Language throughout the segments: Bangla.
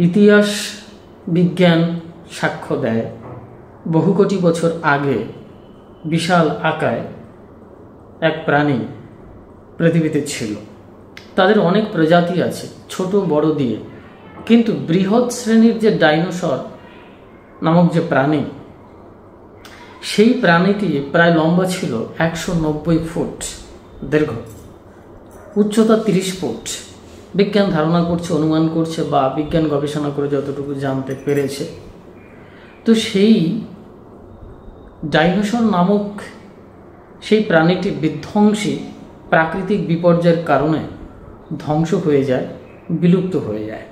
ইতিহাস বিজ্ঞান সাক্ষ্য দেয় বহু কোটি বছর আগে বিশাল আকায় এক প্রাণী পৃথিবীতে ছিল। তাদের অনেক প্রজাতি আছে, ছোট বড় দিয়ে, কিন্তু বৃহৎ শ্রেণীর যে ডাইনোসর নামক যে প্রাণী, সেই প্রাণীটি প্রায় লম্বা ছিল 190 ফুট দীর্ঘ, উচ্চতা 30 ফুট। বিজ্ঞান ধারণা করছে, অনুমান করছে, বা বিজ্ঞান গবেষণা করে যতটুকু জানতে পেরেছে। তো সেই ডাইনোসর নামক সেই প্রাণীটি বিধ্বংসী প্রাকৃতিক বিপর্যয়ের কারণে ধ্বংস হয়ে যায়, বিলুপ্ত হয়ে যায়।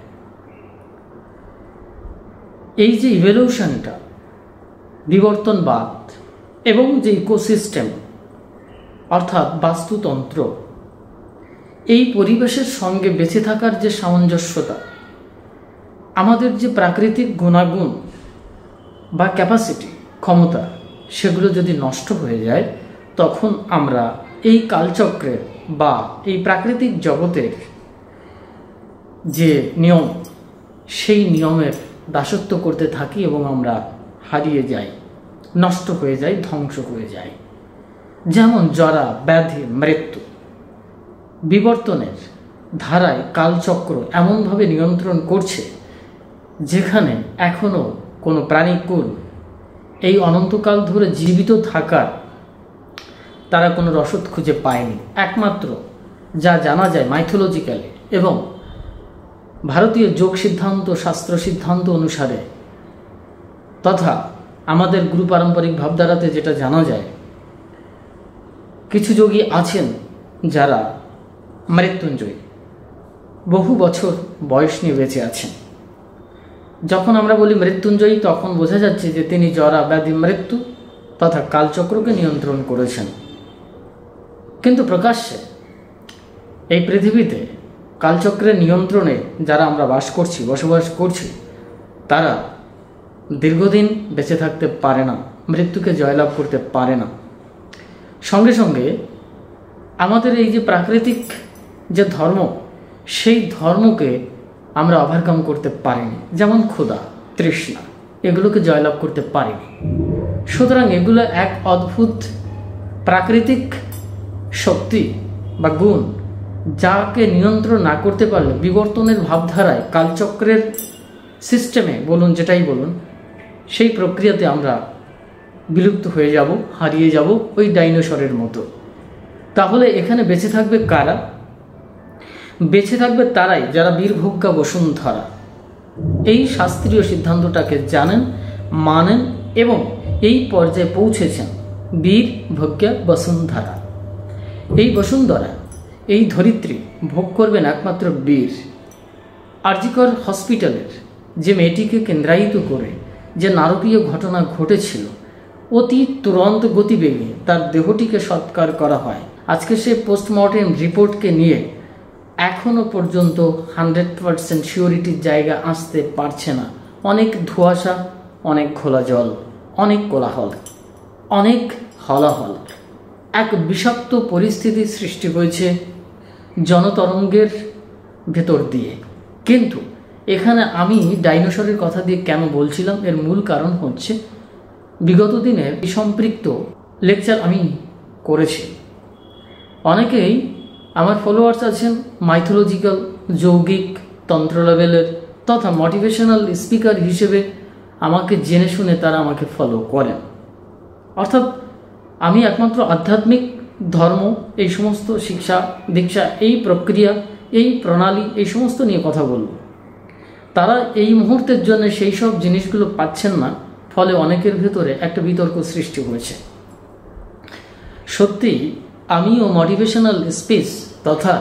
এই যে ইভলিউশনটা, বিবর্তনবাদ এবং যে ইকোসিস্টেম অর্থাৎ বাস্তুতন্ত্র, এই পরিবেশের সঙ্গে বেঁচে থাকার যে সামঞ্জস্যতা, আমাদের যে প্রাকৃতিক গুণাগুণ বা ক্যাপাসিটি, ক্ষমতা, সেগুলো যদি নষ্ট হয়ে যায়, তখন আমরা এই কালচক্রের বা এই প্রাকৃতিক জগতের যে নিয়ম, সেই নিয়মের দাসত্ব করতে থাকি এবং আমরা হারিয়ে যাই, নষ্ট হয়ে যাই, ধ্বংস হয়ে যাই। যেমন জরা, ব্যাধি, মৃত্যু, বিবর্তনের ধারায় কালচক্র এমনভাবে নিয়ন্ত্রণ করছে যেখানে এখনো কোনো প্রাণীকুল এই অনন্তকাল ধরে জীবিত থাকার তারা কোনো রসদ খুঁজে পায়নি। একমাত্র যা জানা যায় মাইথোলজিক্যালি এবং ভারতীয় যোগ সিদ্ধান্ত, শাস্ত্র সিদ্ধান্ত অনুসারে, তথা আমাদের গুরু পারম্পরিক ভাবধারাতে যেটা জানা যায়, কিছু যোগী আছেন যারা মৃত্যুঞ্জয়ী, বহু বছর বয়স নিয়ে বেঁচে আছেন। যখন আমরা বলি মৃত্যুঞ্জয়ী, তখন বোঝা যাচ্ছে যে তিনি জরা, ব্যাধি, মৃত্যু তথা কালচক্রকে নিয়ন্ত্রণ করেছেন। কিন্তু প্রকাশ্যে এই পৃথিবীতে কালচক্রের নিয়ন্ত্রণে যারা আমরা বসবাস করছি, তারা দীর্ঘদিন বেঁচে থাকতে পারে না, মৃত্যুকে জয়লাভ করতে পারে না। সঙ্গে সঙ্গে আমাদের এই যে প্রাকৃতিক যে ধর্ম, সেই ধর্মকে আমরা ওভারকাম করতে পারিনি। যেমন ক্ষুধা, তৃষ্ণা, এগুলোকে জয়লাভ করতে পারিনি। সুতরাং এগুলো এক অদ্ভুত প্রাকৃতিক শক্তি বা গুণ, যাকে নিয়ন্ত্রণ না করতে পারলে বিবর্তনের ভাবধারায়, কালচক্রের সিস্টেমে বলুন, যেটাই বলুন, সেই প্রক্রিয়াতে আমরা বিলুপ্ত হয়ে যাব, হারিয়ে যাব, ওই ডাইনোসরের মতো। তাহলে এখানে বেঁচে থাকবে কারা? বেঁচে থাকবে তারাই যারা বীরভোগ্যা বসুন্ধরা এই শাস্ত্রীয় সিদ্ধান্তটাকে জানেন, মানেন এবং এই পর্যায়ে পৌঁছেছেন। বীরভোগ্যা বসুন্ধরা, এই বসুন্ধরা, এই ধরিত্রী ভোগ করবেন একমাত্র বীর। আরজিকর হসপিটালের যে মেয়েটিকে কেন্দ্রায়িত করে যে নারকীয় ঘটনা ঘটেছিল, অতি তুরন্ত গতিবেগে তার দেহটিকে সৎকার করা হয়। আজকে সে পোস্টমর্টেম রিপোর্টকে নিয়ে এখনো পর্যন্ত 100% শিওরিটির জায়গা আসতে পারছে না। অনেক ধোঁয়াশা, অনেক ঘোলা জল, অনেক কোলাহল, অনেক হলাহল, এক বিষাক্ত পরিস্থিতি সৃষ্টি হয়েছে জনতরঙ্গের ভেতর দিয়ে। কিন্তু এখানে আমি ডাইনোসরের কথা দিয়ে কেন বলছিলাম, এর মূল কারণ হচ্ছে বিগত দিনের সম্পৃক্ত লেকচার আমি করেছি। অনেকেই আমার ফলোয়ার্স আছেন মাইথোলজিক্যাল, যৌগিক, তন্ত্র লেভেলের তথা মোটিভেশনাল স্পিকার হিসেবে আমাকে জেনে শুনে তারা আমাকে ফলো করেন। অর্থাৎ আমি একমাত্র আধ্যাত্মিক ধর্ম, এই সমস্ত শিক্ষা দীক্ষা, এই প্রক্রিয়া, এই প্রণালী, এই সমস্ত নিয়ে কথা বলব। তারা এই মুহূর্তের জন্য সেই সব জিনিসগুলো পাচ্ছেন না, ফলে অনেকের ভেতরে একটা বিতর্ক সৃষ্টি হয়েছে। সত্যি আমিও মোটিভেশনাল স্পেস তথা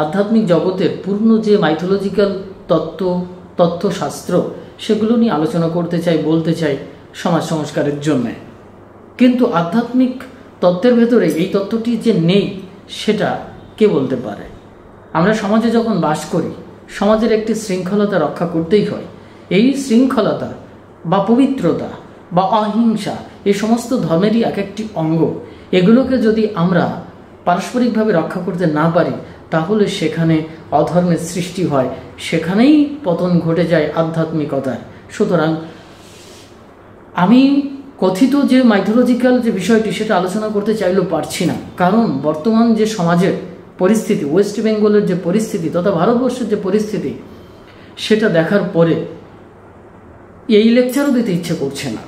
আধ্যাত্মিক জগতের পূর্ণ যে মাইথোলজিক্যাল তথ্যশাস্ত্র, সেগুলো নিয়ে আলোচনা করতে চাই, বলতে চাই সমাজ সংস্কারের জন্য। কিন্তু আধ্যাত্মিক তত্ত্বের ভেতরে এই তত্ত্বটি যে নেই, সেটা কে বলতে পারে? আমরা সমাজে যখন বাস করি, সমাজের একটি শৃঙ্খলতা রক্ষা করতেই হয়। এই শৃঙ্খলতা বা পবিত্রতা বা অহিংসা, এই সমস্ত ধর্মেরই এক একটি অঙ্গ। এগুলোকে যদি আমরা পারস্পরিকভাবে রক্ষা করতে না পারি, তাহলে সেখানে অধর্মের সৃষ্টি হয়, সেখানেই পতন ঘটে যায় আধ্যাত্মিকতার। সুতরাং আমি কথিত যে মাইথোলজিক্যাল যে বিষয়টি সেটা আলোচনা করতে চাইলেও পারছি না, কারণ বর্তমান যে সমাজের পরিস্থিতি, ওয়েস্ট বেঙ্গলের যে পরিস্থিতি তথা ভারতবর্ষের যে পরিস্থিতি, সেটা দেখার পরে এই লেকচারও দিতে ইচ্ছে করছে না।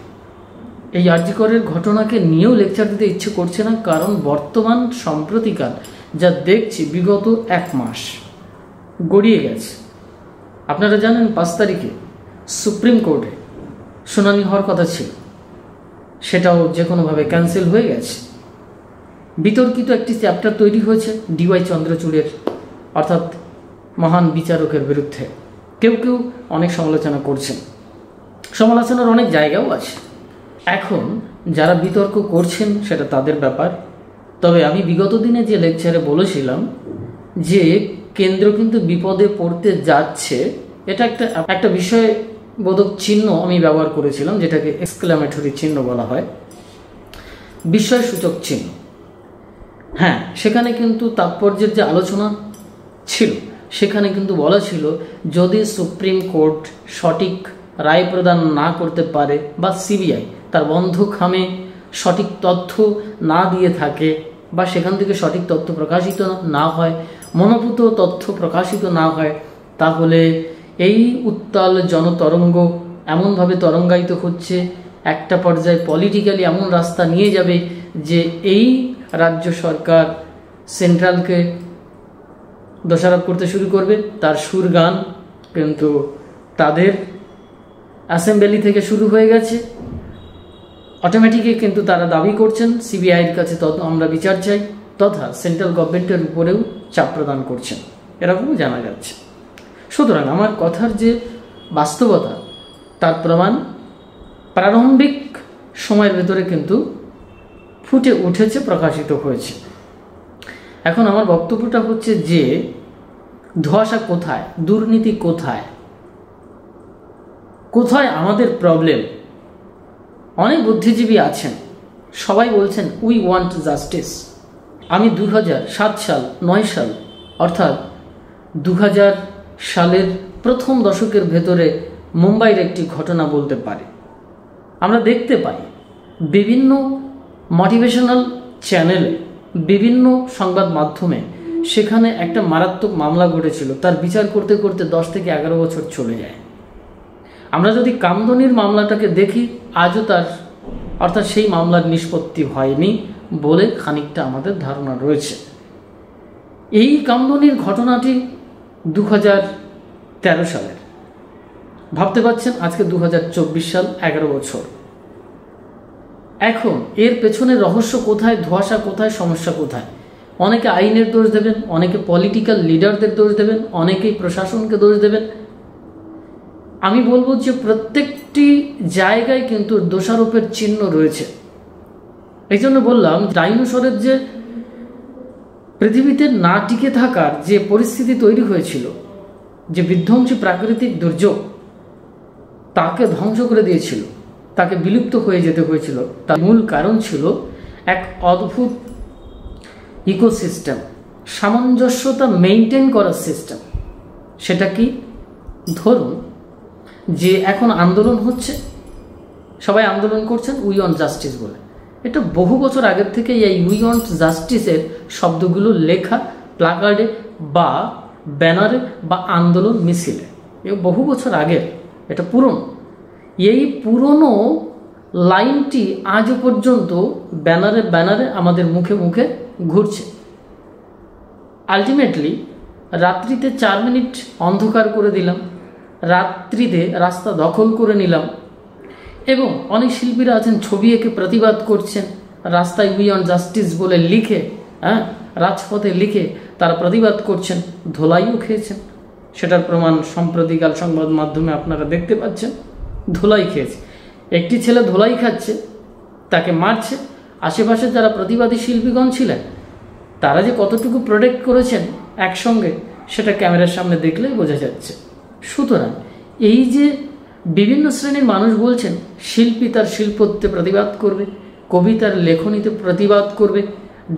এই আর জি করের ঘটনাকে নিয়েও লেকচার দিতে ইচ্ছে করছে না, কারণ বর্তমান সাম্প্রতিকাল যা দেখছি বিগত 1 মাস গড়িয়ে গেছে। আপনারা জানেন 5 তারিখে সুপ্রিম কোর্টে শুনানি হওয়ার কথা ছিল, সেটাও যে কোনোভাবে ক্যান্সেল হয়ে গেছে। বিতর্কিত একটি চ্যাপ্টার তৈরি হয়েছে DY চন্দ্রচূড়ের অর্থাৎ মহান বিচারকের বিরুদ্ধে। কেউ কেউ অনেক সমালোচনা করছেন, সমালোচনার অনেক জায়গাও আছে। এখন যারা বিতর্ক করছেন সেটা তাদের ব্যাপার। তবে আমি বিগত দিনে যে লেকচারে বলেছিলাম যে কেন্দ্র কিন্তু বিপদে পড়তে যাচ্ছে, এটা একটা বিষয়বোধক চিহ্ন আমি ব্যবহার করেছিলাম, যেটাকে এক্সক্লামেটরি চিহ্ন বলা হয়, বিস্ময়সূচক চিহ্ন। হ্যাঁ, সেখানে কিন্তু তাৎপর্যের যে আলোচনা ছিল সেখানে কিন্তু বলা ছিল যদি সুপ্রিম কোর্ট সঠিক রায় প্রদান না করতে পারে বা CBI তার বন্ধ খামে সঠিক তথ্য না দিয়ে থাকে বা সেখান থেকে সঠিক তথ্য প্রকাশিত না হয়, মনোভূত তথ্য প্রকাশিত না হয়, তাহলে এই উত্তাল জনতরঙ্গ এমনভাবে তরঙ্গায়িত হচ্ছে, একটা পর্যায়ে পলিটিক্যালি এমন রাস্তা নিয়ে যাবে যে এই রাজ্য সরকার সেন্ট্রালকে দোষারোপ করতে শুরু করবে। তার সুর গান কিন্তু তাদের অ্যাসেম্বলি থেকে শুরু হয়ে গেছে। অটোমেটিকই কিন্তু তারা দাবি করছেন CBI-এর কাছে আমরা বিচার চাই, তথা সেন্ট্রাল গভর্নমেন্টের উপরেও চাপ প্রদান করছেন, এরকমও জানা যাচ্ছে। সুতরাং আমার কথার যে বাস্তবতা তার প্রমাণ প্রারম্ভিক সময়ের ভেতরে কিন্তু ফুটে উঠেছে, প্রকাশিত হয়েছে। এখন আমার বক্তব্যটা হচ্ছে যে ধোঁয়াশা কোথায়, দুর্নীতি কোথায়, কোথায় আমাদের প্রবলেম। অনেক বুদ্ধিজীবী আছেন, সবাই বলছেন উই ওয়ান্ট জাস্টিস। আমি 2007 সাল 9 সাল অর্থাৎ 2000 সালের প্রথম দশকের ভেতরে মুম্বাইয়ের একটি ঘটনা বলতে পারি। আমরা দেখতে পাই বিভিন্ন মোটিভেশনাল চ্যানেলে, বিভিন্ন সংবাদ মাধ্যমে সেখানে একটা মারাত্মক মামলা ঘটেছিল, তার বিচার করতে করতে 10 থেকে 11 বছর চলে যায়। আমরা যদি কামদুনির মামলাটাকে দেখি, আজও তার অর্থাৎ সেই মামলার নিষ্পত্তি হয়নি বলে খানিকটা আমাদের ধারণা রয়েছে। এই কামদুনির ঘটনাটি 2013 সালের, ভাবতে পারছেন আজকে 2024 সাল, 11 বছর। এখন এর পেছনে রহস্য কোথায়, ধোঁয়াশা কোথায়, সমস্যা কোথায়? অনেকে আইনের দোষ দেবেন, অনেকে পলিটিক্যাল লিডারদের দোষ দেবেন, অনেকেই প্রশাসনকে দোষ দেবেন। আমি বলবো যে প্রত্যেকটি জায়গায় কিন্তু দোষারোপের চিহ্ন রয়েছে। এই জন্য বললাম ডাইনোসরের যে পৃথিবীতে না টিকে থাকার যে পরিস্থিতি তৈরি হয়েছিল, যে বিধ্বংসী প্রাকৃতিক দুর্যোগ তাকে ধ্বংস করে দিয়েছিল, তাকে বিলুপ্ত হয়ে যেতে হয়েছিল, তার মূল কারণ ছিল এক অদ্ভুত ইকোসিস্টেম, সামঞ্জস্যতা মেনটেন করার সিস্টেম। সেটা কি? ধরুন যে এখন আন্দোলন হচ্ছে, সবাই আন্দোলন করছেন উই ওয়ান্ট জাস্টিস বলে। এটা বহু বছর আগের থেকে এই উই ওয়ান্ট জাস্টিসের শব্দগুলো লেখা প্লাকার্ডে বা ব্যানারে বা আন্দোলন মিছিলে, এ বহু বছর আগের, এটা পুরনো। এই পুরনো লাইনটি আজও পর্যন্ত ব্যানারে ব্যানারে আমাদের মুখে মুখে ঘুরছে। আলটিমেটলি রাত্রিতে 4 মিনিট অন্ধকার করে দিলাম, রাত্রিতে রাস্তা দখল করে নিলাম, এবং অনেক শিল্পীরা আছেন ছবি এঁকে প্রতিবাদ করছেন, রাস্তায় উই ওয়ান্ট জাস্টিস বলে লিখে, রাজপথে লিখে তারা প্রতিবাদ করছেন, ধোলাইও খেয়েছেন। সেটার প্রমাণ সম্প্রতিকাল সংবাদ মাধ্যমে আপনারা দেখতে পাচ্ছেন, ধোলাই খেয়েছে। একটি ছেলে ধোলাই খাচ্ছে, তাকে মারছে, আশেপাশে যারা প্রতিবাদী শিল্পীগণ ছিলেন তারা যে কতটুকু প্রোটেক্ট করেছেন একসঙ্গে, সেটা ক্যামেরার সামনে দেখলেই বোঝা যাচ্ছে। সুতরাং এই যে বিভিন্ন শ্রেণীর মানুষ বলছেন শিল্পী তার শিল্পত্বে প্রতিবাদ করবে, কবি তার লেখনীতে প্রতিবাদ করবে,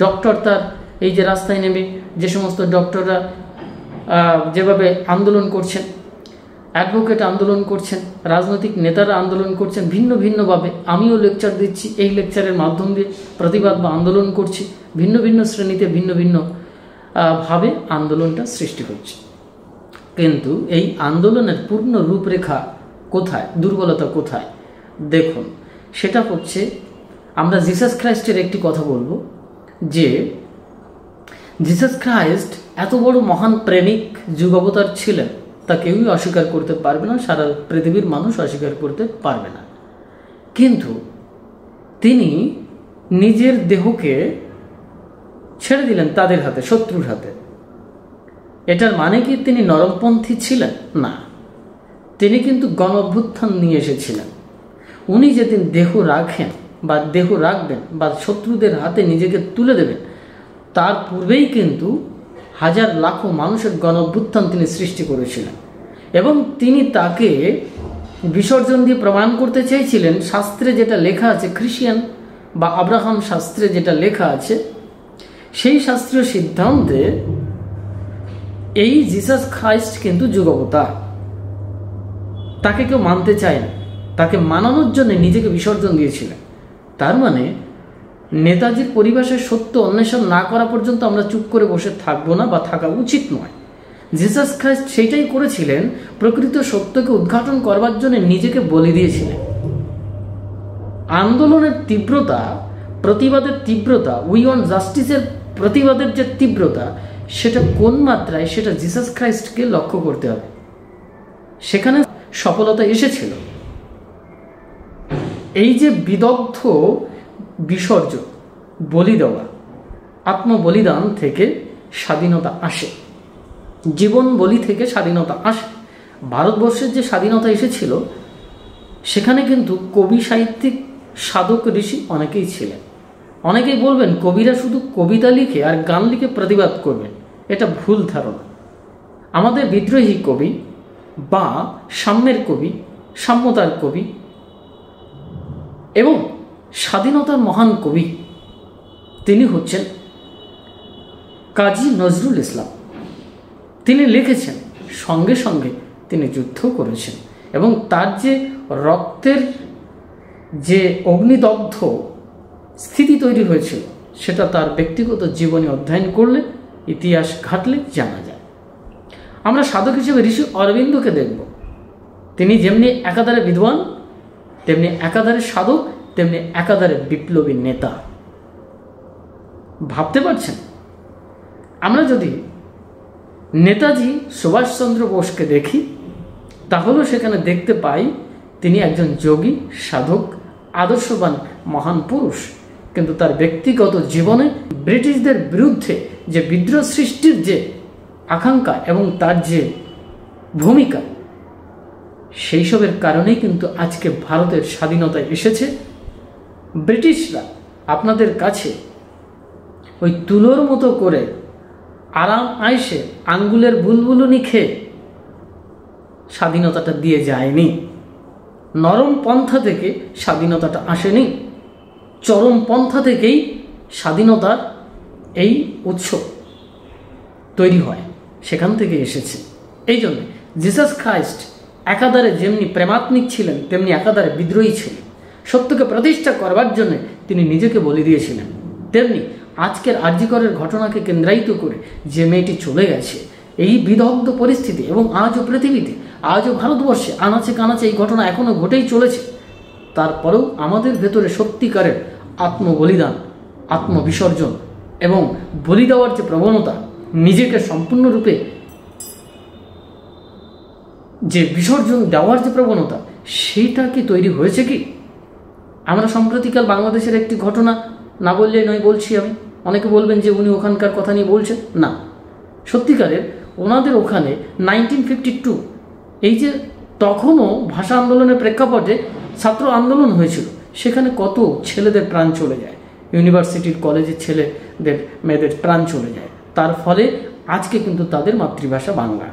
ডক্টর তার এই যে রাস্তায় নেমে যে সমস্ত ডক্টররা যেভাবে আন্দোলন করছেন, অ্যাডভোকেট আন্দোলন করছেন, রাজনৈতিক নেতারা আন্দোলন করছেন, ভিন্ন ভিন্নভাবে আমিও লেকচার দিচ্ছি, এই লেকচারের মাধ্যম দিয়ে প্রতিবাদ বা আন্দোলন করছি, ভিন্ন ভিন্ন শ্রেণীতে ভিন্ন ভিন্ন ভাবে আন্দোলনটা সৃষ্টি হচ্ছে। কিন্তু এই আন্দোলনের পূর্ণ রূপরেখা কোথায়, দুর্বলতা কোথায়? দেখুন, সেটা হচ্ছে আমরা জিসাস খ্রাইস্টের একটি কথা বলবো যে জিসাস খ্রাইস্ট এত বড় মহান প্রেমিক যুগাবতার ছিলেন, তা কেউই অস্বীকার করতে পারবে না, সারা পৃথিবীর মানুষ অস্বীকার করতে পারবে না। কিন্তু তিনি নিজের দেহকে ছেড়ে দিলেন তাদের হাতে, শত্রুর হাতে। এটার মানে কি তিনি নরমপন্থী ছিলেন? না, তিনি কিন্তু গণ অভ্যুত্থান নিয়ে এসেছিলেন। উনি যেদিন দেহ রাখেন বা দেহ রাখবেন বা শত্রুদের হাতে নিজেকে তুলে দেবেন, তার পূর্বেই কিন্তু হাজার লাখো মানুষের গণ অভ্যুত্থান তিনি সৃষ্টি করেছিলেন। এবং তিনি তাকে বিসর্জন দিয়ে প্রমাণ করতে চেয়েছিলেন, শাস্ত্রে যেটা লেখা আছে, খ্রিস্টান বা আব্রাহাম শাস্ত্রে যেটা লেখা আছে, সেই শাস্ত্রীয় সিদ্ধান্তে এই জিসাস খ্রাইস্ট কিন্তু যুগাবতার। তাকে কেউ মানতে চায় না, তাকে মানানোর জন্য নিজেকে বিসর্জন দিয়েছিলেন। তার মানে নেতাজির পরিভাষায় সত্য অন্বেষণ না করা পর্যন্ত আমরা চুপ করে বসে থাকবো না বা থাকা উচিত নয়। জিসাস খ্রাইস্ট সেইটাই করেছিলেন, প্রকৃত সত্যকে উদ্ঘাটন করবার জন্য নিজেকে বলি দিয়েছিলেন। আন্দোলনের তীব্রতা, প্রতিবাদের তীব্রতা, উই ওয়ান্ট জাস্টিসের প্রতিবাদের যে তীব্রতা, সেটা কোন মাত্রায়, সেটা জিসাস খ্রাইস্টকে লক্ষ্য করতে হবে। সেখানে সফলতা এসেছিল। এই যে বিদগ্ধ বিসর্জন, বলি দেওয়া, আত্মবলিদান থেকে স্বাধীনতা আসে, জীবন বলি থেকে স্বাধীনতা আসে। ভারতবর্ষের যে স্বাধীনতা এসেছিল, সেখানে কিন্তু কবি, সাহিত্যিক, সাধক, ঋষি অনেকেই ছিলেন। অনেকেই বলবেন কবিরা শুধু কবিতা লিখে আর গান লিখে প্রতিবাদ করবেন, এটা ভুল ধারণা। আমাদের বিদ্রোহী কবি বা সাম্যের কবি, সাম্যতার কবি এবং স্বাধীনতার মহান কবি তিনি হচ্ছেন কাজী নজরুল ইসলাম। তিনি লিখেছেন, সঙ্গে সঙ্গে তিনি যুদ্ধ করেছেন এবং তার যে রক্তের যে অগ্নিদগ্ধ স্থিতি তৈরি হয়েছিল, সেটা তার ব্যক্তিগত জীবনী অধ্যয়ন করলে, ইতিহাস ঘাটলে জানা যায়। আমরা সাধক হিসেবে ঋষি অরবিন্দকে দেখব। তিনি যেমনি একাধারে বিদ্বান, তেমনি একাধারে সাধক, তেমনি একাধারে বিপ্লবী নেতা। ভাবতে পারছেন? আমরা যদি নেতাজি সুভাষচন্দ্র বোসকে দেখি, তাহলেও সেখানে দেখতে পাই তিনি একজন যোগী, সাধক, আদর্শবান মহান পুরুষ। কিন্তু তার ব্যক্তিগত জীবনে ব্রিটিশদের বিরুদ্ধে যে বিদ্রোহ সৃষ্টির যে আকাঙ্ক্ষা এবং তার যে ভূমিকা, সেই সবের কারণেই কিন্তু আজকে ভারতের স্বাধীনতা এসেছে। ব্রিটিশরা আপনাদের কাছে ওই তুলোর মতো করে আরাম আয়েশে আঙ্গুলের বুলবুলুনি খেয়ে স্বাধীনতাটা দিয়ে যায়নি। নরম পন্থা থেকে স্বাধীনতাটা আসেনি, চরম পন্থা থেকেই স্বাধীনতার এই উৎস তৈরি হয়, সেখান থেকে এসেছে। এই জন্য জিসাস খ্রাইস্ট একাধারে যেমনি প্রেমাত্মিক ছিলেন, তেমনি একাধারে বিদ্রোহী ছিলেন। সত্যকে প্রতিষ্ঠা করবার জন্য তিনি নিজেকে বলি দিয়েছিলেন। তেমনি আজকের আরজিকরের ঘটনাকে কেন্দ্রায়িত করে যে মেয়েটি চলে গেছে, এই বিদগ্ধ পরিস্থিতি, এবং আজও পৃথিবীতে, আজও ভারতবর্ষে আনাচে কানাচে এই ঘটনা এখনো ঘটেই চলেছে, তারপরেও আমাদের ভেতরে সত্যিকারের আত্মবলিদান, আত্মবিসর্জন এবং বলি দেওয়ার যে প্রবণতা, নিজেকে সম্পূর্ণরূপে যে বিসর্জন দেওয়ার যে প্রবণতা, সেইটা কি তৈরি হয়েছে কি? আমরা সম্প্রতিকাল বাংলাদেশের একটি ঘটনা না বললেই নয়, বলছি আমি। অনেকে বলবেন যে উনি ওখানকার কথা নিয়ে বলছেন। না, সত্যিকারের ওনাদের ওখানে 1952 এই যে তখনও ভাষা আন্দোলনের প্রেক্ষাপটে ছাত্র আন্দোলন হয়েছিল, সেখানে কত ছেলেদের প্রাণ চলে যায়, ইউনিভার্সিটির কলেজের ছেলেদের মেয়েদের প্রাণ চলে যায়। তার ফলে আজকে কিন্তু তাদের মাতৃভাষা বাংলা।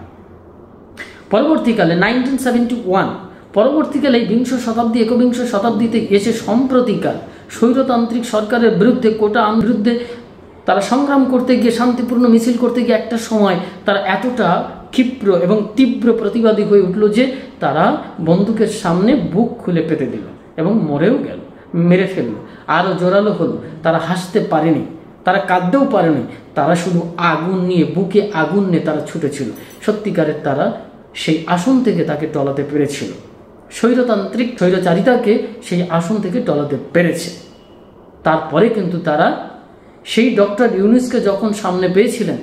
পরবর্তীকালে 1971, পরবর্তীকালে বিংশ শতাব্দী, একবিংশ শতাব্দীতে এসে সম্প্রতিকাল স্বৈরতান্ত্রিক সরকারের বিরুদ্ধে, কোটা বিরুদ্ধে তারা সংগ্রাম করতে গিয়ে, শান্তিপূর্ণ মিছিল করতে গিয়ে একটা সময় তারা এতটা ক্ষিপ্র এবং তীব্র প্রতিবাদী হয়ে উঠল যে তারা বন্দুকের সামনে বুক খুলে পেতে দিল এবং মরেও গেল, মেরে ফেললো। আরও জোরালো হলো, তারা হাসতে পারেনি, তারা কাঁদতেও পারেনি, তারা শুধু আগুন নিয়ে, বুকে আগুন নিয়ে তারা ছুটেছিল। সত্যিকারের তারা সেই আসন থেকে তাকে টলাতে পেরেছিল, স্বৈরতান্ত্রিক স্বৈরাচারিতাকে সেই আসন থেকে টলাতে পেরেছে। তারপরে কিন্তু তারা সেই ডক্টর ইউনূসকে যখন সামনে পেয়েছিলেন,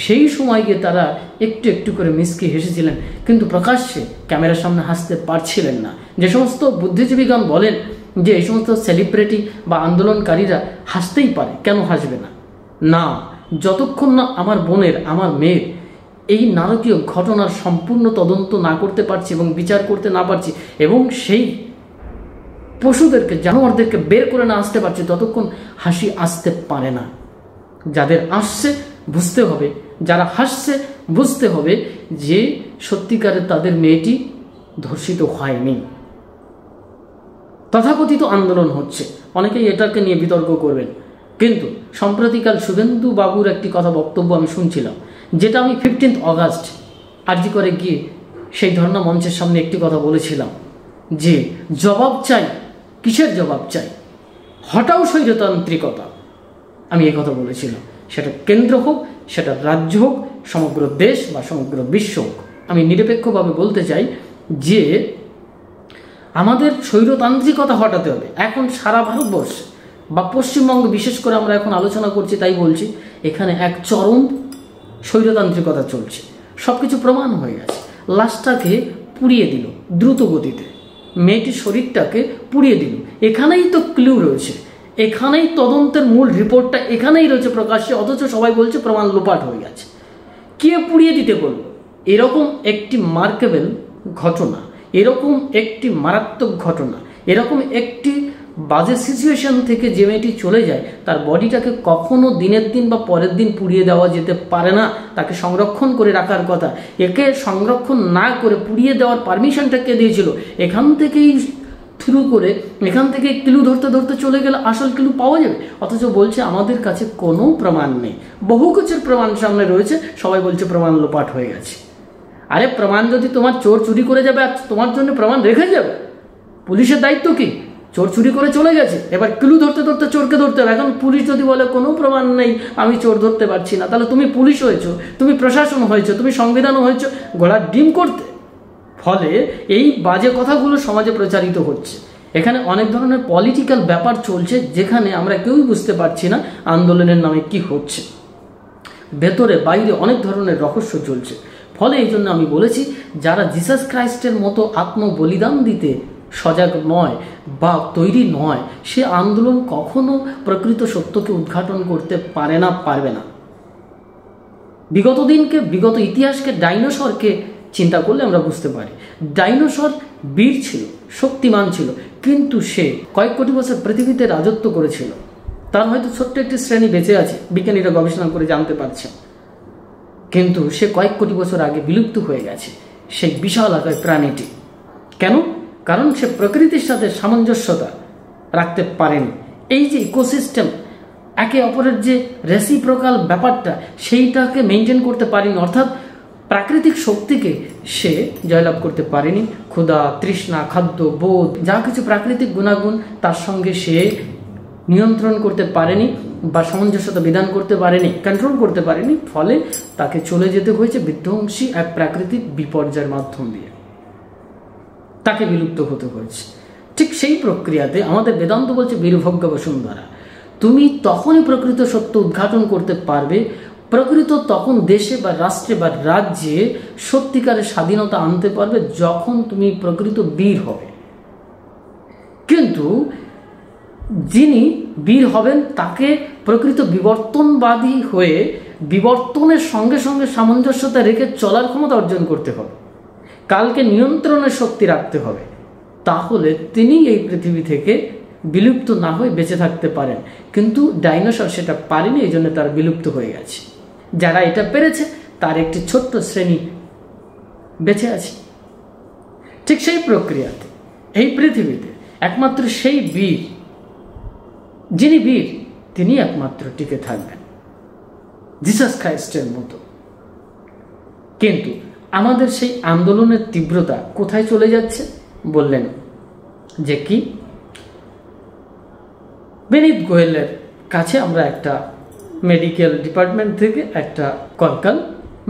সেই সময় গিয়ে তারা একটু একটু করে মিসকে হেসেছিলেন, কিন্তু প্রকাশ্যে ক্যামেরার সামনে হাসতে পারছিলেন না। যে সমস্ত বুদ্ধিজীবীগণ বলেন যে এই সমস্ত সেলিব্রিটি বা আন্দোলনকারীরা হাসতেই পারে, কেন হাসবে না? না, যতক্ষণ না আমার বোনের, আমার মেয়ের এই নারকীয় ঘটনার সম্পূর্ণ তদন্ত না করতে পারছি এবং বিচার করতে না পারছি এবং সেই পশুদেরকে, জানোয়ারদেরকে বের করে না আসতে পারছি, ততক্ষণ হাসি আসতে পারে না। যাদের আসছে বুঝতে হবে, যারা হাসছে বুঝতে হবে যে সত্যিকারে তাদের মেয়েটি ধর্ষিত হয়নি। তথাকথিত আন্দোলন হচ্ছে, অনেকেই এটাকে নিয়ে বিতর্ক করবেন, কিন্তু সম্প্রতিকাল শুভেন্দু বাবুর একটি কথা, বক্তব্য আমি শুনছিলাম, যেটা আমি 15 অগাস্ট আরজি করে গিয়ে সেই ধর্ণা মঞ্চের সামনে একটি কথা বলেছিলাম যে জবাব চাই। কিসের জবাব চাই? হটাও স্বৈরতান্ত্রিকতা। আমি এই কথা বলেছিলাম, সেটা কেন্দ্র হোক, সেটা রাজ্য হোক, সমগ্র দেশ বা সমগ্র বিশ্ব হোক। আমি নিরপেক্ষভাবে বলতে চাই যে আমাদের স্বৈরতান্ত্রিকতা হটাতে হবে। এখন সারা ভারতবর্ষে বা পশ্চিমবঙ্গে বিশেষ করে আমরা এখন আলোচনা করছি, তাই বলছি, এখানে এক চরম স্বৈরতান্ত্রিকতা চলছে। সব কিছু প্রমাণ হয়ে গেছে। লাশটাকে পুড়িয়ে দিল দ্রুত গতিতে, মেয়েটির শরীরটাকে পুড়িয়ে দিল। এখানেই তো ক্লু রয়েছে, এখানেই তদন্তের মূল রিপোর্টটা এখানেই রয়েছে প্রকাশ্যে, অথচ সবাই বলছে প্রমাণ লোপাট হয়ে গেছে। কে পুড়িয়ে দিতে বলল? এরকম একটি মার্কেবল ঘটনা, এরকম একটি মারাত্মক ঘটনা, এরকম একটি বাজে সিচুয়েশন থেকে যে মেয়েটি চলে যায়, তার বডিটাকে কখনো দিনের দিন বা পরের দিন পুড়িয়ে দেওয়া যেতে পারে না। তাকে সংরক্ষণ করে রাখার কথা। একে সংরক্ষণ না করে পুড়িয়ে দেওয়ার পারমিশনটা কে দিয়েছিল? এখান থেকেই থ্রু করে, এখান থেকে ক্লু ধরতে ধরতে চলে গেলে আসল ক্লু পাওয়া যাবে। অথচ বলছে আমাদের কাছে কোনো প্রমাণ নেই, বহু কিছুর প্রমাণ সামনে রয়েছে, সবাই বলছে প্রমাণ লোপাট হয়ে গেছে। আরে প্রমাণ যদি তোমার চোর চুরি করে যাবে আর তোমার জন্য প্রমাণ রেখে যাবে, পুলিশের দায়িত্ব কি? চোর চুরি করে চলে গেছে, এবার ক্লু ধরতে ধরতে চোরকে ধরতে হবে। এখন পুলিশ যদি বলে কোনো প্রমাণ নেই, আমি চোর ধরতে পারছি না, তাহলে তুমি পুলিশ হয়েছো, তুমি প্রশাসন হয়েছো, তুমি সংবিধানও হয়েছো ঘোড়ার ডিম করতে। ফলে এই বাজে কথাগুলো সমাজে প্রচারিত হচ্ছে। এখানে অনেক ধরনের পলিটিক্যাল ব্যাপার চলছে, যেখানে আমরা কেউই বুঝতে পারছি না আন্দোলনের নামে কি হচ্ছে। ভেতরে বাইরে অনেক ধরনের রহস্য চলছে। ফলে এই জন্য আমি বলেছি, যারা জিসাস ক্রাইস্টের মতো আত্মবলিদান দিতে সজাগ নয় বা তৈরি নয়, সে আন্দোলন কখনো প্রকৃত সত্যকে উদ্ঘাটন করতে পারে না, পারবে না। বিগত দিনকে, বিগত ইতিহাসকে, ডাইনোসরকে চিন্তা করলে আমরা বুঝতে পারি, ডাইনোসর বীর ছিল, শক্তিমান ছিল, কিন্তু সে কয়েক কোটি বছর পৃথিবীতে রাজত্ব করেছিল। তার হয়তো ছোট্ট একটি শ্রেণী বেঁচে আছে, বিজ্ঞানীরা গবেষণা করে জানতে পারছে, কিন্তু সে কয়েক কোটি বছর আগে বিলুপ্ত হয়ে গেছে সেই বিশাল আকার প্রাণীটি। কেন? কারণ সে প্রকৃতির সাথে সামঞ্জস্যতা রাখতে পারেনি। এই যে ইকোসিস্টেম, একে অপরের যে রেসিপ্রোকাল ব্যাপারটা, সেইটাকে মেনটেন করতে পারেনি, অর্থাৎ প্রাকৃতিক শক্তিকে সে জয়লাভ করতে পারেনি। ক্ষুধা, তৃষ্ণা, খাদ্য, বোধ, যা কিছু প্রাকৃতিক গুণাগুণ, তার সঙ্গে সে নিয়ন্ত্রণ করতে পারেনি বা সামঞ্জস্যতা বিধান করতে পারেনি, কন্ট্রোল করতে পারেনি। ফলে তাকে চলে যেতে হয়েছে বিধ্বংসী এক প্রাকৃতিক বিপর্যয়ের মাধ্যম দিয়ে, তাকে বিলুপ্ত হতে হয়েছে। ঠিক সেই প্রক্রিয়াতে আমাদের বেদান্ত বলছে বীরভোগ্য বসুন্ধরা। তুমি তখনই প্রকৃত সত্য উদ্ঘাটন করতে পারবে, প্রকৃত তখন দেশে বা রাষ্ট্রে বা রাজ্যে সত্যিকারের স্বাধীনতা আনতে পারবে, যখন তুমি প্রকৃত বীর হবে। কিন্তু যিনি বীর হবেন তাকে প্রকৃত বিবর্তনবাদী হয়ে বিবর্তনের সঙ্গে সঙ্গে সামঞ্জস্যতা রেখে চলার ক্ষমতা অর্জন করতে হবে, কালকে নিয়ন্ত্রণের শক্তি রাখতে হবে। তাহলে তিনি এই পৃথিবী থেকে বিলুপ্ত না হয়ে বেঁচে থাকতে পারেন। কিন্তু ডাইনোসর সেটা পারেনি, এই জন্য তার বিলুপ্ত হয়ে গেছে। যারা এটা পেরেছে তার একটি ছোট্ট শ্রেণী বেঁচে আছে। ঠিক সেই প্রক্রিয়াতে এই পৃথিবীতে একমাত্র সেই বীর, যিনি বীর, তিনি একমাত্র টিকে থাকবেন। জিসাস খ্রাইস্টের মতো। কিন্তু আমাদের সেই আন্দোলনের তীব্রতা কোথায় চলে যাচ্ছে বললেন যে কি, বেনিত গোয়েলের কাছে আমরা একটা মেডিকেল ডিপার্টমেন্ট থেকে একটা কঙ্কাল,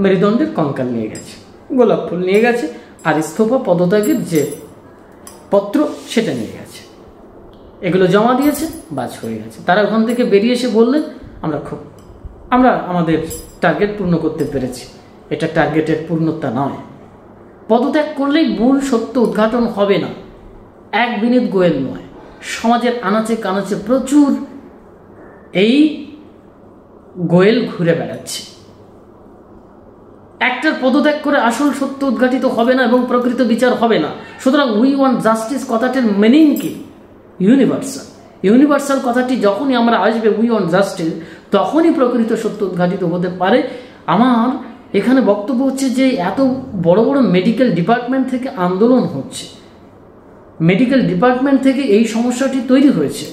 মেরুদণ্ডের কঙ্কাল নিয়ে গেছে, গোলাপ ফুল নিয়ে গেছে, আর ইস্তফা পদত্যাগের যে পত্র সেটা নিয়ে গেছে। এগুলো জমা দিয়েছে, বাজ হয়ে গেছে। তারা ওখান থেকে বেরিয়ে এসে বললেন আমরা আমাদের টার্গেট পূর্ণ করতে পেরেছি। এটা টার্গেটের পূর্ণতা নয়। পদত্যাগ করলেই মূল সত্য উদ্ঘাটন হবে না। এক বিনীত গোয়েল নয়, সমাজের আনাচে কানাচে প্রচুর এই গোয়েল ঘুরে বেড়াচ্ছে। একটার পদত্যাগ করে আসল সত্য উদ্ঘাটিত হবে না এবং প্রকৃত বিচার হবে না। সুতরাং উই ওয়ান্ট জাস্টিস কথাটির মিনিং কি? ইউনিভার্সাল। ইউনিভার্সাল কথাটি যখনই আমরা আসবে উই ওয়ান্ট জাস্টিস, তখনই প্রকৃত সত্য উদ্ঘাটিত হতে পারে। আমার এখানে বক্তব্য হচ্ছে যে এত বড় বড় মেডিকেল ডিপার্টমেন্ট থেকে আন্দোলন হচ্ছে, মেডিকেল ডিপার্টমেন্ট থেকে এই সমস্যাটি তৈরি হয়েছে।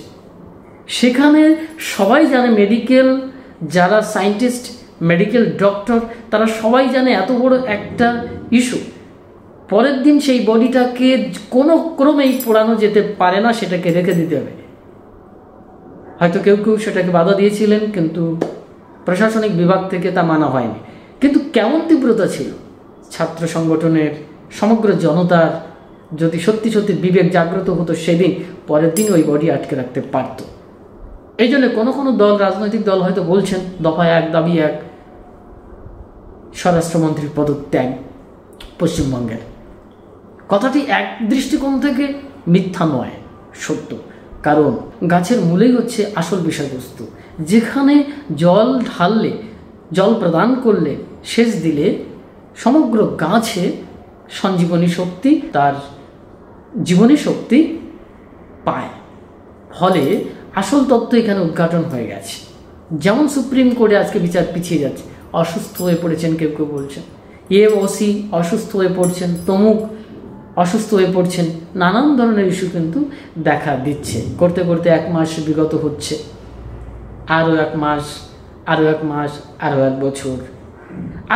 সেখানে সবাই জানে, মেডিকেল যারা সায়েন্টিস্ট, মেডিকেল ডক্টর, তারা সবাই জানে এত বড় একটা ইস্যু। পরের দিন সেই বডিটাকে কোনো ক্রমেই পোড়ানো যেতে পারে না, সেটাকে রেখে দিতে হবে। হয়তো কেউ কেউ সেটাকে বাধা দিয়েছিলেন, কিন্তু প্রশাসনিক বিভাগ থেকে তা মানা হয়নি। কিন্তু কেমন তীব্রতা ছিল ছাত্র সংগঠনের, সমগ্র জনতার। যদি সত্যি সত্যি বিবেক জাগ্রত হতো সেদিন, পরের দিন ওই বডি আটকে রাখতে পারত। এই জন্য কোনো কোনো দল, রাজনৈতিক দল হয়তো বলছেন দফা 1 দাবি 1 স্বরাষ্ট্রমন্ত্রীর পদত্যাগ পশ্চিমবঙ্গের। কথাটি এক দৃষ্টিকোণ থেকে মিথ্যা নয়, সত্য। কারণ গাছের মূলেই হচ্ছে আসল বিষয়বস্তু। যেখানে জল ঢাললে, জল প্রদান করলে, সেচ দিলে সমগ্র গাছে সঞ্জীবনী শক্তি, তার জীবনী শক্তি পায়। ফলে আসল তত্ত্ব এখানে উদ্ঘাটন হয়ে গেছে। যেমন সুপ্রিম কোর্টে আজকে বিচার পিছিয়ে যাচ্ছে, অসুস্থ হয়ে পড়েছেন কেউ কেউ বলছেন, ওসি অসুস্থ হয়ে পড়ছেন, তমুক অসুস্থ হয়ে পড়ছেন, নানান ধরনের ইস্যু কিন্তু দেখা দিচ্ছে। করতে করতে 1 মাস বিগত হচ্ছে, আরও 1 মাস, আরও 1 মাস, আরও 1 বছর,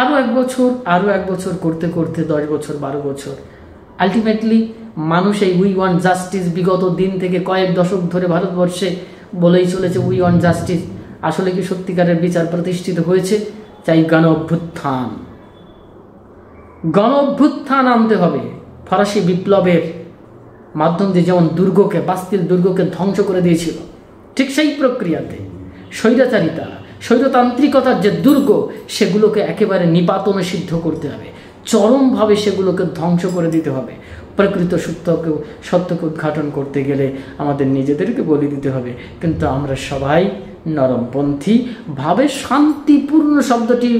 আরও 1 বছর, আরও 1 বছর করতে করতে 10 বছর, 12 বছর। আলটিমেটলি মানুষ এই উই ওয়ান্ট জাস্টিস বিগত দিন থেকে কয়েক দশক ধরে ভারতবর্ষে বলেই চলেছে উই ওয়ান্ট জাস্টিস। আসলে কি সত্যিকারের বিচার প্রতিষ্ঠিত হয়েছে? চাই গণ অভ্যুত্থান। গণ অভ্যুত্থান আনতে হবে। ফরাসি বিপ্লবের মাধ্যম দিয়ে যেমন দুর্গকে, বাস্তিল দুর্গকে ধ্বংস করে দিয়েছিল, ঠিক সেই প্রক্রিয়াতে স্বৈরাচারিতা, স্বৈরতান্ত্রিকতার যে দুর্গ, সেগুলোকে একেবারে নিপাতনে সিদ্ধ করতে হবে, চরমভাবে সেগুলোকে ধ্বংস করে দিতে হবে। প্রকৃত সত্যকে উদ্ঘাটন করতে গেলে আমাদের নিজেদেরকে বলি দিতে হবে। কিন্তু আমরা সবাই নরমপন্থী ভাবে শান্তিপূর্ণ শব্দটি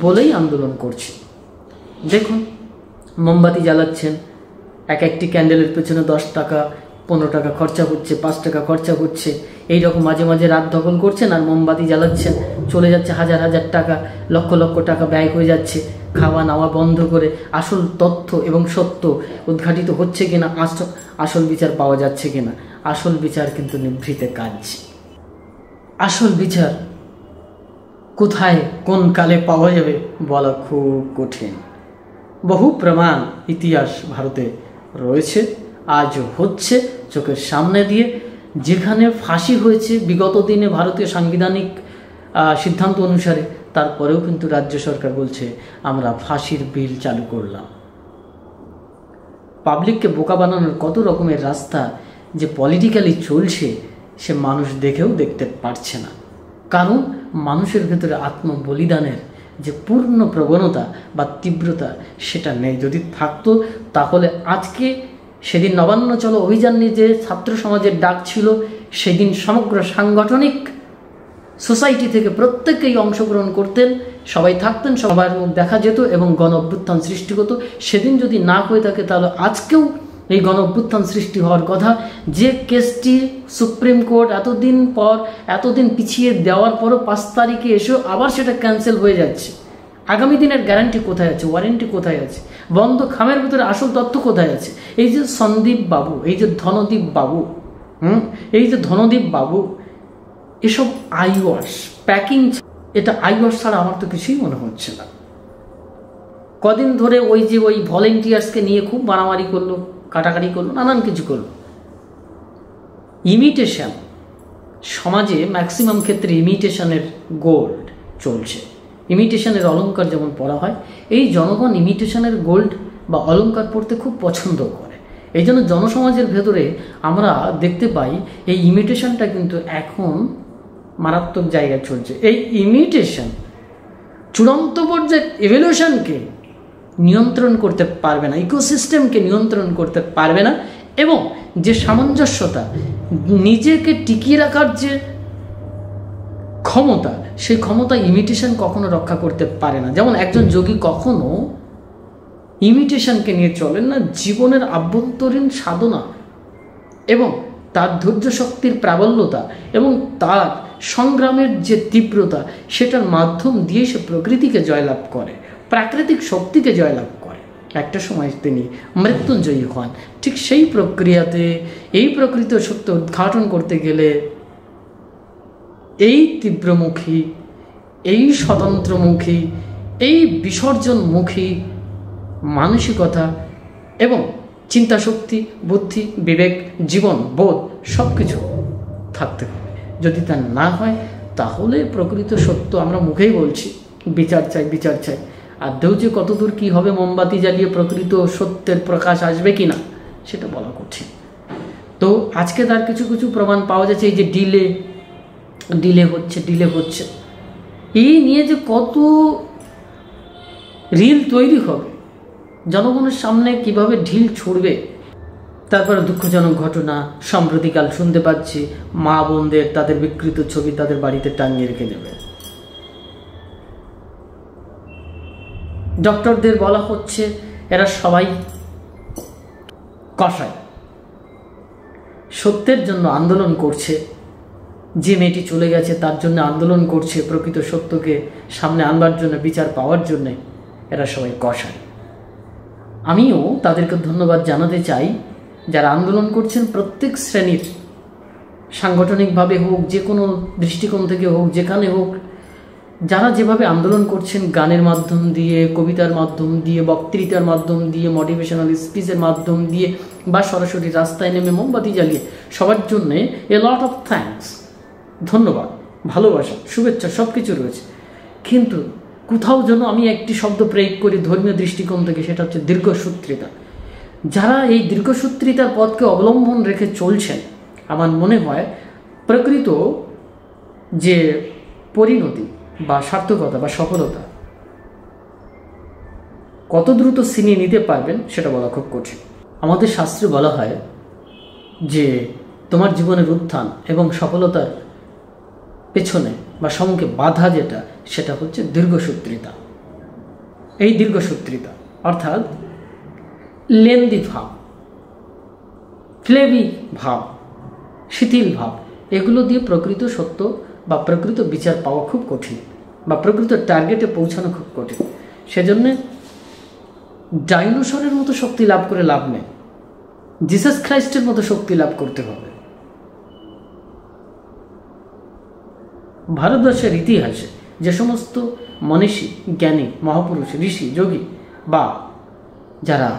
বলেই আন্দোলন করছি। দেখুন, মোমবাতি জ্বালাচ্ছেন, একটি ক্যান্ডেলের পেছনে 10 টাকা, 15 টাকা খরচা হচ্ছে, 5 টাকা খরচা হচ্ছে। এইরকম মাঝে মাঝে রাত দখল করছেন আর মোমবাতি জ্বালাচ্ছেন, চলে যাচ্ছে হাজার হাজার টাকা, লক্ষ লক্ষ টাকা ব্যয় হয়ে যাচ্ছে। খাওয়া নাওয়া বন্ধ করে আসল তথ্য এবং সত্য উদ্ঘাটিত হচ্ছে কিনা, আসল বিচার পাওয়া যাচ্ছে কিনা? আসল বিচার কিন্তু নিভৃতে কাজ। আসল বিচার কোথায়, কোন কালে পাওয়া যাবে বলা খুব কঠিন। বহু প্রমাণ, ইতিহাস ভারতে রয়েছে, আজ হচ্ছে চোখের সামনে দিয়ে। যেখানে ফাঁসি হয়েছে বিগত দিনে ভারতীয় সাংবিধানিক সিদ্ধান্ত অনুসারে, তারপরেও কিন্তু রাজ্য সরকার বলছে আমরা ফাঁসির বিল চালু করলাম। পাবলিককে বোকা বানানোর কত রকমের রাস্তা যে পলিটিক্যালি চলছে, সে মানুষ দেখেও দেখতে পারছে না। কারণ মানুষের ভেতরে আত্মবলিদানের যে পূর্ণ প্রবণতা বা তীব্রতা, সেটা নেই। যদি থাকতো তাহলে আজকে, সেদিন নবান্ন চলো অভিযান নিয়ে যে ছাত্র সমাজের ডাক ছিল, সেদিন সমগ্র সাংগঠনিক সোসাইটি থেকে প্রত্যেকেই অংশগ্রহণ করতেন, সবাই থাকতেন, সবার মুখ দেখা যেত এবং গণ অভ্যুত্থান সৃষ্টি হতো। সেদিন যদি না হয়ে থাকে তাহলে আজকেও এই গণ অভ্যুত্থান সৃষ্টি হওয়ার কথা। যে কেসটি সুপ্রিম কোর্ট এতদিন পিছিয়ে দেওয়ার পরও 5 তারিখে এসেও আবার সেটা ক্যান্সেল হয়ে যাচ্ছে। আগামী দিনের গ্যারান্টি কোথায় আছে? ওয়ারেন্টি কোথায় আছে? বন্ধ খামের ভিতরে আসল তথ্য কোথায় আছে? এই যে সন্দীপ বাবু, এই যে ধনদীপ বাবু, এসব আইওয়াশ প্যাকিং এটা আইওয়াস ছাড়া আমার তো কিছুই মনে হচ্ছে না। কদিন ধরে ওই ভলেন্টিয়ার্সকে নিয়ে খুব মারামারি করলো, কাটাকাটি করলো, নানান কিছু করলো। ইমিটেশন সমাজে ম্যাক্সিমাম ক্ষেত্রে ইমিটেশনের গোল্ড চলছে। ইমিটেশনের অলংকার যেমন পরা হয়, এই জনগণ ইমিটেশনের গোল্ড বা অলংকার পরতে খুব পছন্দ করে। এই জন্য জনসমাজের ভেতরে আমরা দেখতে পাই এই ইমিটেশনটা কিন্তু এখন মারাত্মক জায়গায় চলছে। এই ইমিটেশন চূড়ান্ত পর্যায়ে এভলিউশনকে নিয়ন্ত্রণ করতে পারবে না, ইকোসিস্টেমকে নিয়ন্ত্রণ করতে পারবে না, এবং যে সামঞ্জস্যতা, নিজেকে টিকিয়ে রাখার যে ক্ষমতা, সেই ক্ষমতা ইমিটেশন কখনো রক্ষা করতে পারে না। যেমন একজন যোগী কখনো ইমিটেশনকে নিয়ে চলেন না, জীবনের আভ্যন্তরীণ সাধনা এবং তার ধৈর্য শক্তির প্রাবল্যতা এবং তার সংগ্রামের যে তীব্রতা, সেটার মাধ্যম দিয়ে সে প্রকৃতিকে জয়লাভ করে, প্রাকৃতিক শক্তিকে জয়লাভ করে। একটা সময় তিনি মৃত্যুঞ্জয়ী হন। ঠিক সেই প্রক্রিয়াতে এই প্রকৃত সত্য উদ্ঘাটন করতে গেলে এই তীব্রমুখী, এই স্বতন্ত্রমুখী, এই বিসর্জনমুখী মানসিকতা এবং চিন্তাশক্তি, বুদ্ধি, বিবেক, জীবন, বোধ সব কিছু থাকতে হবে। যদি তা না হয় তাহলে প্রকৃত সত্য, আমরা মুখেই বলছি বিচার চাই, বিচার চাই, আদৌ যে কতদূর কী হবে, মোমবাতি জ্বালিয়ে প্রকৃত সত্যের প্রকাশ আসবে কি না সেটা বলা কঠিন। তো আজকে তার কিছু কিছু প্রমাণ পাওয়া যাচ্ছে। এই যে ডিলে হচ্ছে, এই নিয়ে যে কত রিল তৈরি হবে, জনগণের সামনে কিভাবে ঢিল ছুড়বে। তারপরে দুঃখজনক ঘটনা সম্প্রতিকাল শুনতে পাচ্ছি, মা বোনদের তাদের বিকৃত ছবি তাদের বাড়িতে টাঙিয়ে রেখে দেবে। ডক্টরদের বলা হচ্ছে এরা সবাই কসাই, সত্যের জন্য আন্দোলন করছে। যে মেয়েটি চলে গেছে তার জন্য আন্দোলন করছে, প্রকৃত সত্যকে সামনে আনবার জন্য, বিচার পাওয়ার জন্যে এরা সবাই কসাই। আমিও তাদেরকে ধন্যবাদ জানাতে চাই যারা আন্দোলন করছেন, প্রত্যেক শ্রেণীর, সাংগঠনিকভাবে হোক, যে কোনো দৃষ্টিকোণ থেকে হোক, যেখানে হোক, যারা যেভাবে আন্দোলন করছেন, গানের মাধ্যম দিয়ে, কবিতার মাধ্যম দিয়ে, বক্তৃতার মাধ্যম দিয়ে, মোটিভেশনাল স্পিচের মাধ্যম দিয়ে, বা সরাসরি রাস্তায় নেমে মোমবাতি জ্বালিয়ে, সবার জন্যে এ লট অফ থ্যাঙ্কস, ধন্যবাদ, ভালোবাসা, শুভেচ্ছা সব কিছু রয়েছে। কিন্তু কোথাও যেন আমি একটি শব্দ প্রয়োগ করি ধর্মীয় দৃষ্টিকোণ থেকে, সেটা হচ্ছে দীর্ঘসূত্রিতা। যারা এই দীর্ঘসূত্রিতার পথকে অবলম্বন রেখে চলছেন, আমার মনে হয় প্রকৃত যে পরিণতি বা সার্থকতা বা সফলতা কত দ্রুত ছিনিয়ে নিতে পারবেন সেটা বলা খুব কঠিন। আমাদের শাস্ত্রে বলা হয় যে তোমার জীবনের উত্থান এবং সফলতার পেছনে বা সম্মুখে বাধা যেটা, সেটা হচ্ছে দীর্ঘসূত্রিতা। এই দীর্ঘসূত্রিতা অর্থাৎ লেন্দি ভাব, ফ্লেভি ভাব, শিথিল ভাব, এগুলো দিয়ে প্রকৃত সত্য বা প্রকৃত বিচার পাওয়া খুব কঠিন, বা প্রকৃত টার্গেটে পৌঁছানো খুব কঠিন। সেজন্যে ডাইনোসরের মতো শক্তি লাভ করে লাভ নেই, জিসাস খ্রাইস্টের মতো শক্তি লাভ করতে হবে। ভারতবর্ষের ইতিহাসে যে সমস্ত মনীষী, জ্ঞানী, মহাপুরুষ, ঋষি, যোগী বা যারা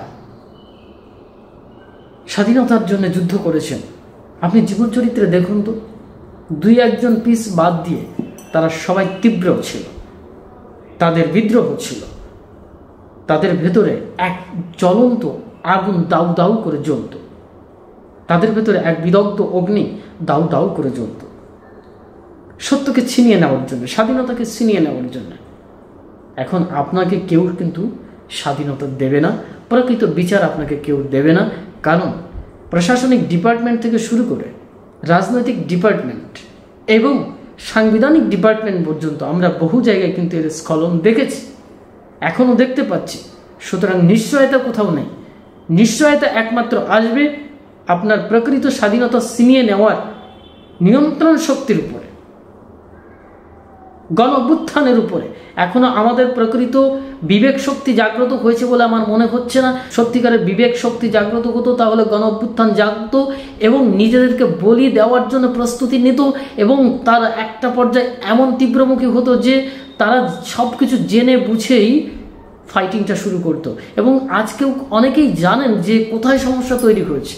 স্বাধীনতার জন্য যুদ্ধ করেছেন, আপনি জীবন চরিত্রে দেখুন তো, 2-1 পিস বাদ দিয়ে তারা সবাই তীব্র ছিল, তাদের বিদ্রোহ ছিল, তাদের ভেতরে এক জ্বলন্ত আগুন দাউ দাউ করে জ্বলত, তাদের ভেতরে এক বিদগ্ধ অগ্নি দাউ দাউ করে জ্বলত, সত্যকে ছিনিয়ে নেওয়ার জন্য, স্বাধীনতাকে ছিনিয়ে নেওয়ার জন্য। এখন আপনাকে কেউ কিন্তু স্বাধীনতা দেবে না, প্রকৃত বিচার আপনাকে কেউ দেবে না। কারণ প্রশাসনিক ডিপার্টমেন্ট থেকে শুরু করে রাজনৈতিক ডিপার্টমেন্ট এবং সাংবিধানিক ডিপার্টমেন্ট পর্যন্ত আমরা বহু জায়গায় কিন্তু এর স্খলন দেখেছি, এখনও দেখতে পাচ্ছি। সুতরাং নিশ্চয়তা কোথাও নেই। নিশ্চয়তা একমাত্র আসবে আপনার প্রকৃত স্বাধীনতা ছিনিয়ে নেওয়ার নিয়ন্ত্রণ শক্তির উপরে, গণ অভ্যুত্থানের উপরে। এখনো আমাদের প্রকৃত বিবেক শক্তি জাগ্রত হয়েছে বলে আমার মনে হচ্ছে না। সত্যিকারের বিবেক শক্তি জাগ্রত হতো তাহলে গণ অভ্যুত্থান জাগত এবং নিজেদেরকে বলি দেওয়ার জন্য প্রস্তুতি নিত এবং তার একটা পর্যায়ে এমন তীব্রমুখী হতো যে তারা সব কিছু জেনে বুঝেই ফাইটিংটা শুরু করতো। এবং আজকেও অনেকেই জানেন যে কোথায় সমস্যা তৈরি হয়েছে।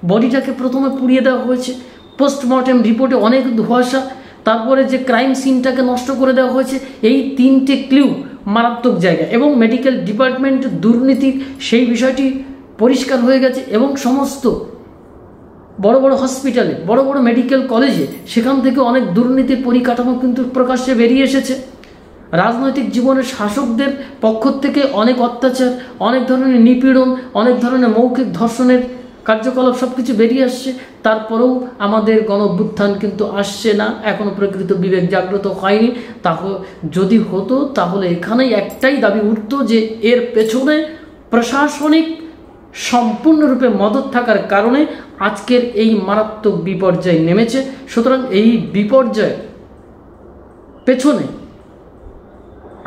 বডিটাকে প্রথমে পুড়িয়ে দেওয়া হয়েছে, পোস্টমর্টেম রিপোর্টে অনেক ধোঁয়াশা, তারপরে যে ক্রাইম সিনটাকে নষ্ট করে দেওয়া হয়েছে, এই তিনটে ক্লিউ মারাত্মক জায়গা। এবং মেডিকেল ডিপার্টমেন্টের দুর্নীতি সেই বিষয়টি পরিষ্কার হয়ে গেছে এবং সমস্ত বড় বড় হসপিটালে, বড় বড় মেডিকেল কলেজে সেখান থেকে অনেক দুর্নীতির পরিকাঠামো কিন্তু প্রকাশ্যে বেরিয়ে এসেছে। রাজনৈতিক জীবনের শাসকদের পক্ষ থেকে অনেক অত্যাচার, অনেক ধরনের নিপীড়ন, অনেক ধরনের মৌখিক ধর্ষণের কার্যকলাপ সব কিছু বেরিয়ে আসছে। তারপরেও আমাদের গণ অভ্যুত্থান কিন্তু আসছে না, এখনো প্রকৃত বিবেক জাগ্রত হয়নি। তাহলে যদি হতো তাহলে এখানেই একটাই দাবি উঠতো যে এর পেছনে প্রশাসনিক সম্পূর্ণরূপে মদত থাকার কারণে আজকের এই মারাত্মক বিপর্যয় নেমেছে। সুতরাং এই বিপর্যয়ের পেছনে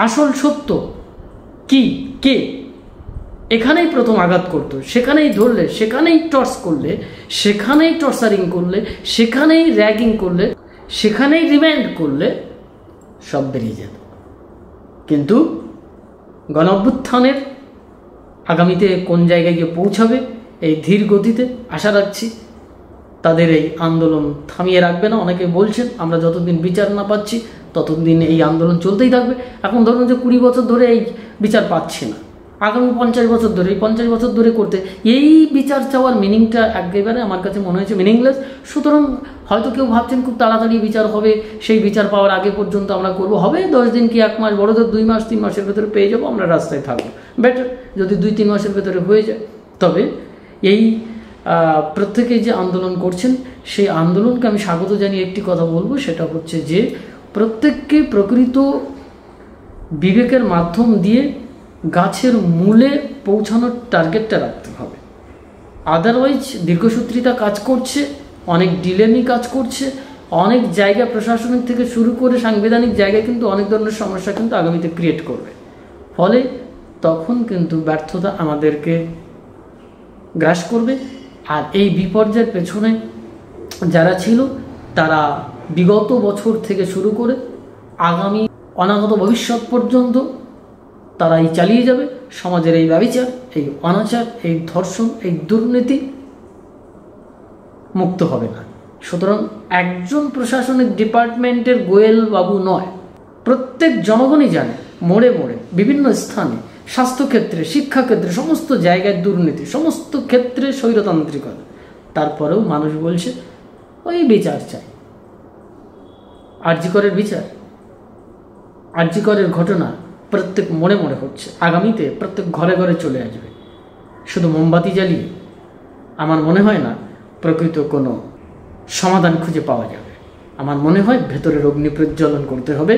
আসল সত্য কি, কে, এখানেই প্রথম আঘাত করতো, সেখানেই ধরলে, সেখানেই টর্চ করলে, সেখানেই টর্চারিং করলে, সেখানেই র্যাগিং করলে, সেখানেই রিমান্ড করলে সব বেরিয়ে যেত। কিন্তু গণ অভ্যুত্থানের আগামীতে কোন জায়গায় গিয়ে পৌঁছাবে এই ধীর গতিতে আশা রাখছি তাদের এই আন্দোলন থামিয়ে রাখবে না। অনেকে বলছেন আমরা যতদিন বিচার না পাচ্ছি ততদিন এই আন্দোলন চলতেই থাকবে। এখন ধরুন যে 20 বছর ধরে এই বিচার পাচ্ছি না, আগামী 50 বছর ধরে, এই 50 বছর ধরে করতে এই বিচার চাওয়ার মিনিংটা একেবারে আমার কাছে মনে হয়েছে মিনিংলেস। সুতরাং হয়তো কেউ ভাবছেন খুব তাড়াতাড়ি বিচার হবে, সেই বিচার পাওয়ার আগে পর্যন্ত আমরা করব, হবে 10 দিন কি 1 মাস, বড়দের 2 মাস 3 মাসের ভেতরে পেয়ে যাবো, আমরা রাস্তায় থাকবো। বেটার যদি 2-3 মাসের ভেতরে হয়ে যায়। তবে এই প্রত্যেকেই যে আন্দোলন করছেন সেই আন্দোলনকে আমি স্বাগত জানিয়ে একটি কথা বলবো, সেটা হচ্ছে যে প্রত্যেককে প্রকৃত বিবেকের মাধ্যম দিয়ে গাছের মূলে পৌঁছানোর টার্গেটটা রাখতে হবে। আদারওয়াইজ দীর্ঘসূত্রিতা কাজ করছে, অনেক ডিলেমি কাজ করছে, অনেক জায়গা প্রশাসনিক থেকে শুরু করে সাংবিধানিক জায়গায় কিন্তু অনেক ধরনের সমস্যা কিন্তু আগামীতে ক্রিয়েট করবে। ফলে তখন কিন্তু ব্যর্থতা আমাদেরকে গ্রাস করবে। আর এই বিপর্যয়ের পেছনে যারা ছিল তারা বিগত বছর থেকে শুরু করে আগামী অনাগত ভবিষ্যৎ পর্যন্ত তারাই চালিয়ে যাবে। সমাজের এই ব্যভিচার, এই অনাচার, এই ধর্ষণ, এই দুর্নীতি মুক্ত হবে না। সুতরাং একজন প্রশাসনিক ডিপার্টমেন্টের গোয়েল বাবু নয়, প্রত্যেক জনগণই জানে মোড়ে মোড়ে, বিভিন্ন স্থানে, স্বাস্থ্যক্ষেত্রে, শিক্ষাক্ষেত্রে, সমস্ত জায়গায় দুর্নীতি, সমস্ত ক্ষেত্রে স্বৈরতান্ত্রিকতা। তারপরেও মানুষ বলছে ওই বিচার চাই। আরজি করের বিচার, আরজি করের ঘটনা প্রত্যেক মোড়ে মোড়ে হচ্ছে, আগামীতে প্রত্যেক ঘরে ঘরে চলে আসবে। শুধু মোমবাতি জ্বালিয়ে আমার মনে হয় না প্রকৃত কোনো সমাধান খুঁজে পাওয়া যাবে। আমার মনে হয় ভেতরের অগ্নি প্রজ্বলন করতে হবে,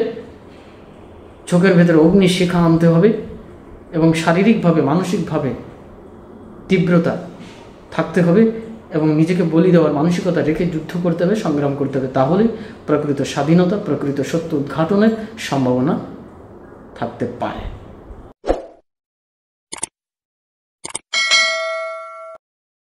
চোখের ভেতরে অগ্নিশিখা আনতে হবে এবং শারীরিকভাবে, মানসিকভাবে তীব্রতা থাকতে হবে এবং নিজেকে বলি দেওয়ার মানসিকতা রেখে যুদ্ধ করতে হবে, সংগ্রাম করতে হবে। তাহলে প্রকৃত স্বাধীনতা, প্রকৃত সত্য উদ্ঘাটনের সম্ভাবনা থাকতে পারে।